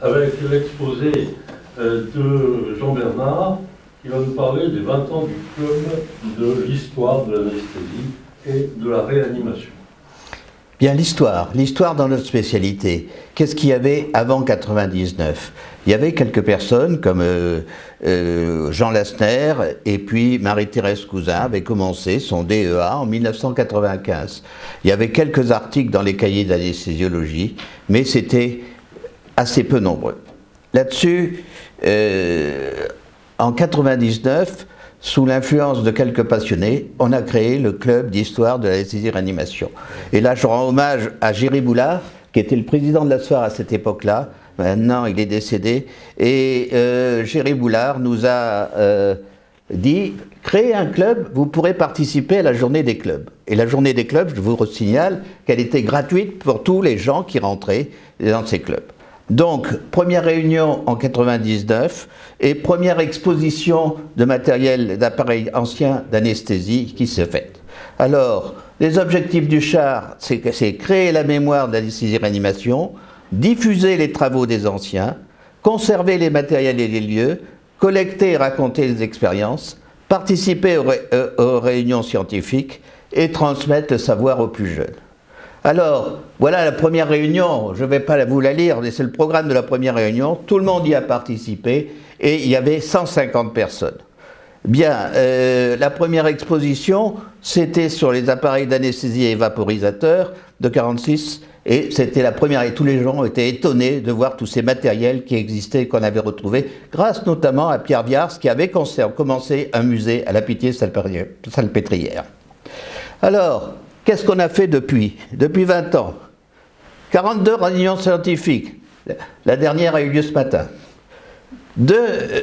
avec l'exposé de Jean Bernard, qui va nous parler des 20 ans du club, de l'histoire de l'anesthésie et de la réanimation. Bien, l'histoire dans notre spécialité. Qu'est-ce qu'il y avait avant 99? Il y avait quelques personnes comme Jean Lassner et puis Marie-Thérèse Cousin avaient commencé son DEA en 1995. Il y avait quelques articles dans les cahiers d'anesthésiologie, mais c'était assez peu nombreux. Là-dessus, en 99, sous l'influence de quelques passionnés, on a créé le club d'histoire de l'anesthésie-réanimation. Et là, je rends hommage à Géry Boulard, qui était le président de la SFAR à cette époque-là. Maintenant, il est décédé. Et Géry Boulard nous a dit, créez un club, vous pourrez participer à la journée des clubs. Et la journée des clubs, je vous signale qu'elle était gratuite pour tous les gens qui rentraient dans ces clubs. Donc, première réunion en 99 et première exposition de matériel, d'appareils anciens d'anesthésie qui s'est faite. Alors, les objectifs du char, c'est créer la mémoire de l'anesthésie-réanimation, diffuser les travaux des anciens, conserver les matériels et les lieux, collecter et raconter les expériences, participer aux réunions scientifiques et transmettre le savoir aux plus jeunes. Alors, voilà la première réunion, je ne vais pas vous la lire, mais c'est le programme de la première réunion, tout le monde y a participé et il y avait 150 personnes. Bien, la première exposition, c'était sur les appareils d'anesthésie et vaporisateurs de 46 et c'était la première et tous les gens étaient étonnés de voir tous ces matériels qui existaient, qu'on avait retrouvés, grâce notamment à Pierre Viars qui avait commencé un musée à la Pitié-Salpêtrière. Alors, qu'est-ce qu'on a fait depuis 20 ans? 42 réunions scientifiques. La dernière a eu lieu ce matin.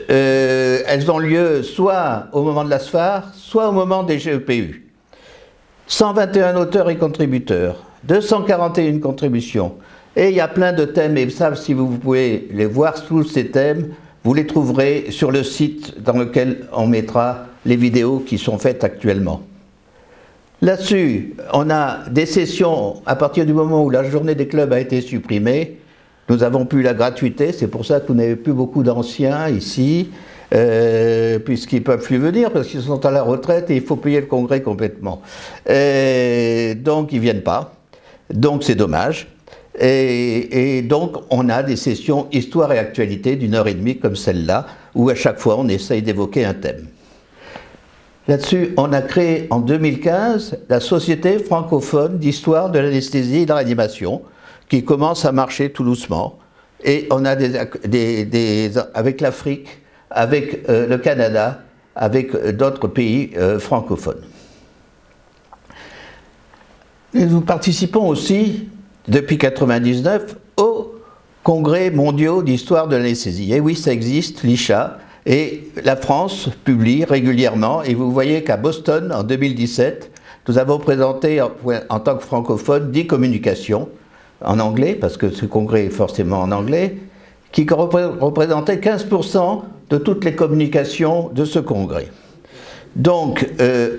Elles ont lieu soit au moment de la SFAR, soit au moment des GEPU. 121 auteurs et contributeurs. 241 contributions. Et il y a plein de thèmes, et ça, si vous pouvez les voir, tous ces thèmes, vous les trouverez sur le site dans lequel on mettra les vidéos qui sont faites actuellement. Là-dessus, on a des sessions, à partir du moment où la journée des clubs a été supprimée, nous avons plus la gratuité, c'est pour ça que vous n'avez plus beaucoup d'anciens ici, puisqu'ils ne peuvent plus venir, parce qu'ils sont à la retraite et il faut payer le congrès complètement. Donc ils ne viennent pas, donc c'est dommage. Et donc on a des sessions histoire et actualité d'1h30 comme celle-là, où à chaque fois on essaye d'évoquer un thème. Là-dessus, on a créé en 2015 la Société francophone d'histoire de l'anesthésie et de la réanimation, qui commence à marcher tout doucement. Et on a avec l'Afrique, avec le Canada, avec d'autres pays francophones. Et nous participons aussi, depuis 1999, aux congrès mondiaux d'histoire de l'anesthésie. Et oui, ça existe, l'ICHA. Et la France publie régulièrement, et vous voyez qu'à Boston, en 2017, nous avons présenté, en tant que francophone, 10 communications, en anglais, parce que ce congrès est forcément en anglais, qui représentaient 15% de toutes les communications de ce congrès. Donc,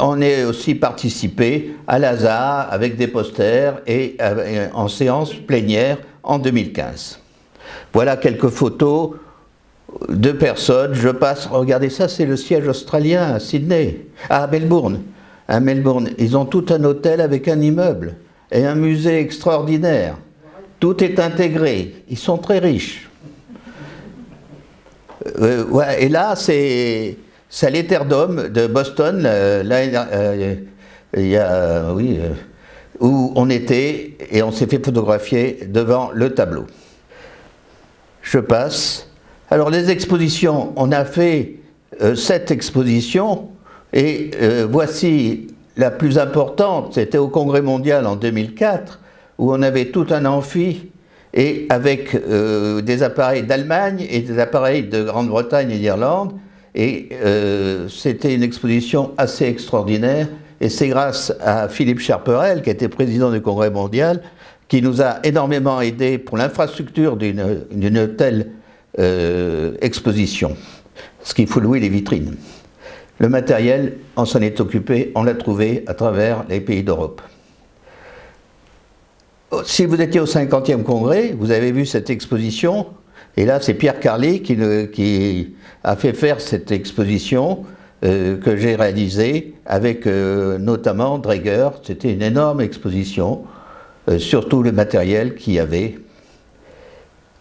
on est aussi participé à l'ASA, avec des posters, et en séance plénière en 2015. Voilà quelques photos de personnes, je passe, regardez ça, c'est le siège australien à Sydney, à Melbourne. À Melbourne, ils ont tout un hôtel avec un immeuble et un musée extraordinaire. Tout est intégré, ils sont très riches. Ouais, et là, c'est à l'Etherdome de Boston, où on était et on s'est fait photographier devant le tableau. Je passe. Alors les expositions, on a fait 7 expositions et voici la plus importante, c'était au Congrès mondial en 2004 où on avait tout un amphi et avec des appareils d'Allemagne et des appareils de Grande-Bretagne et d'Irlande et c'était une exposition assez extraordinaire et c'est grâce à Philippe Cherperel qui était président du Congrès mondial qui nous a énormément aidé pour l'infrastructure d'une telle exposition, ce qu'il faut louer les vitrines. Le matériel, on s'en est occupé, on l'a trouvé à travers les pays d'Europe. Si vous étiez au 50e congrès, vous avez vu cette exposition, Et là, c'est Pierre Carly qui a fait faire cette exposition que j'ai réalisée avec notamment Draeger. C'était une énorme exposition sur tout le matériel qu'il y avait.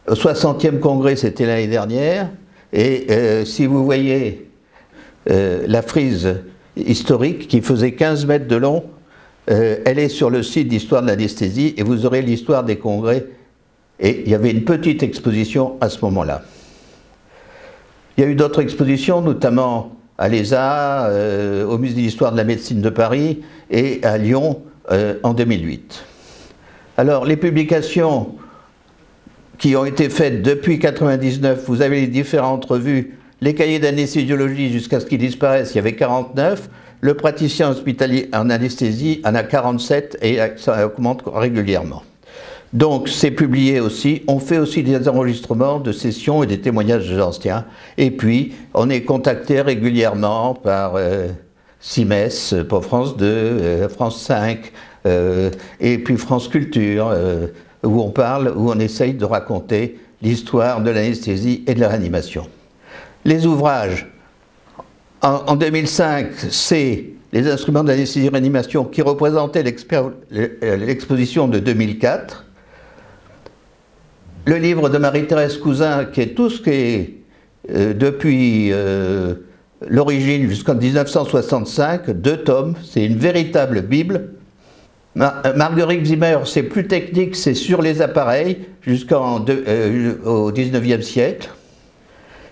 Au 60e congrès, c'était l'année dernière. Et si vous voyez la frise historique qui faisait 15 mètres de long, elle est sur le site d'histoire de l'anesthésie et vous aurez l'histoire des congrès. Et il y avait une petite exposition à ce moment-là. Il y a eu d'autres expositions, notamment à l'ESA, au Musée d'histoire de la médecine de Paris et à Lyon en 2008. Alors, les publications qui ont été faites depuis 1999, vous avez les différentes revues, les cahiers d'anesthésiologie jusqu'à ce qu'ils disparaissent, il y avait 49, le praticien hospitalier en anesthésie en a 47 et ça augmente régulièrement. Donc c'est publié aussi, on fait aussi des enregistrements de sessions et des témoignages des anciens, et puis on est contacté régulièrement par CIMES pour France 2, France 5, et puis France Culture, où on parle, où on essaye de raconter l'histoire de l'anesthésie et de la réanimation. Les ouvrages, en 2005, c'est les instruments d'anesthésie et réanimation qui représentaient l'exposition de 2004. Le livre de Marie-Thérèse Cousin, qui est tout ce qui est depuis l'origine jusqu'en 1965, 2 tomes, c'est une véritable Bible. Marguerite Zimmer, c'est plus technique, c'est sur les appareils jusqu'au 19e siècle.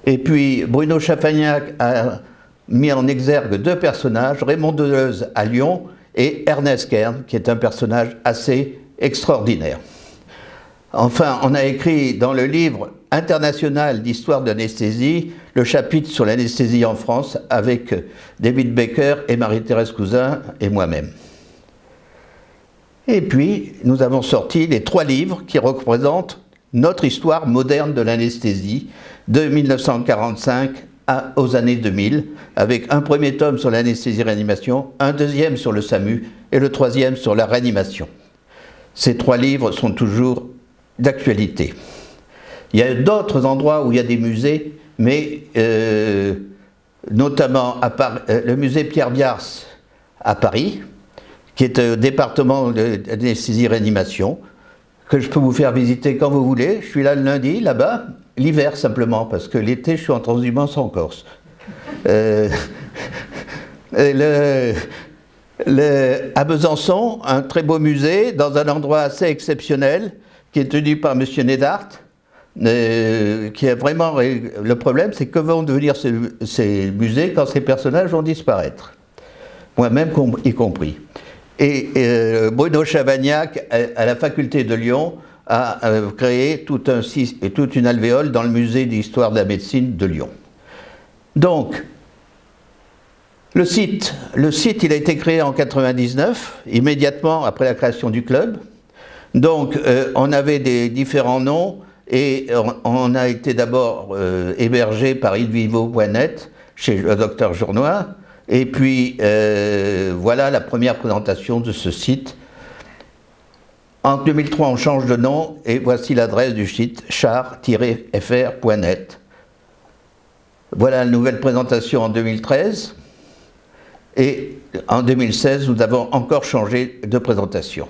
Et puis Bruno Chaffagnac a mis en exergue 2 personnages, Raymond Deleuze à Lyon et Ernest Kern, qui est un personnage assez extraordinaire. Enfin, on a écrit dans le livre international d'histoire de l'anesthésie le chapitre sur l'anesthésie en France avec David Baker et Marie-Thérèse Cousin et moi-même. Et puis, nous avons sorti les 3 livres qui représentent notre histoire moderne de l'anesthésie de 1945 aux années 2000, avec un premier tome sur l'anesthésie-réanimation, un deuxième sur le SAMU et le 3e sur la réanimation. Ces 3 livres sont toujours d'actualité. Il y a d'autres endroits où il y a des musées, mais notamment le musée Pierre Biars à Paris, qui est un département d'anesthésie-réanimation, que je peux vous faire visiter quand vous voulez. Je suis là le lundi, là-bas, l'hiver simplement, parce que l'été, je suis en transhumance en Corse. À Besançon, un très beau musée, dans un endroit assez exceptionnel, qui est tenu par M. Nédart, qui a vraiment... Le problème, c'est que vont devenir ces musées quand ces personnages vont disparaître. Moi-même y compris. Et Bruno Chavagnac, à la faculté de Lyon, a créé toute une alvéole dans le musée d'histoire de la médecine de Lyon. Donc, le site, il a été créé en 1999, immédiatement après la création du club. Donc, on avait des différents noms et on a été d'abord hébergé par invivo.net chez le docteur Journois. Et puis, voilà la première présentation de ce site. En 2003, on change de nom et voici l'adresse du site char-fr.net. Voilà la nouvelle présentation en 2013. Et en 2016, nous avons encore changé de présentation.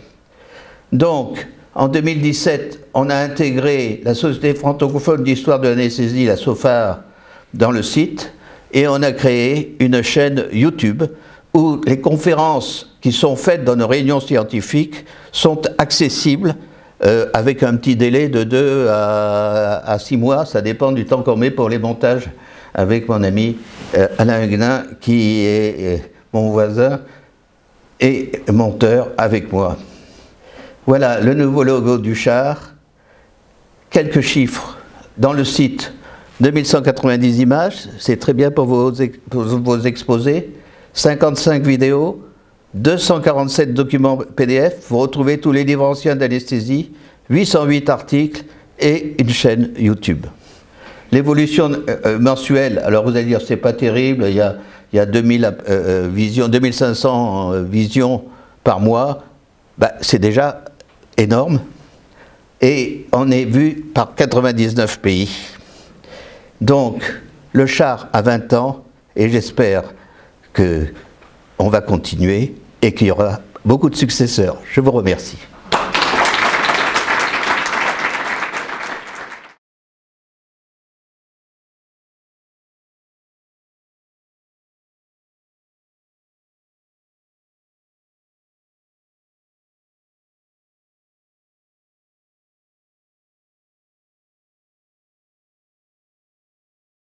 Donc, en 2017, on a intégré la Société francophone d'histoire de l'anesthésie, la SOFAR, dans le site. Et on a créé une chaîne YouTube où les conférences qui sont faites dans nos réunions scientifiques sont accessibles avec un petit délai de 2 à 6 mois, ça dépend du temps qu'on met pour les montages, avec mon ami Alain Huguenin, qui est mon voisin et monteur avec moi. Voilà le nouveau logo du char, quelques chiffres dans le site. 2190 images, c'est très bien pour vos exposés, 55 vidéos, 247 documents PDF, vous retrouvez tous les livres anciens d'anesthésie, 808 articles et une chaîne YouTube. L'évolution mensuelle, alors vous allez dire c'est pas terrible, il y a 2500 visions par mois, c'est déjà énorme. et on est vu par 99 pays. Donc, le char a 20 ans, et j'espère qu'on va continuer et qu'il y aura beaucoup de successeurs. Je vous remercie.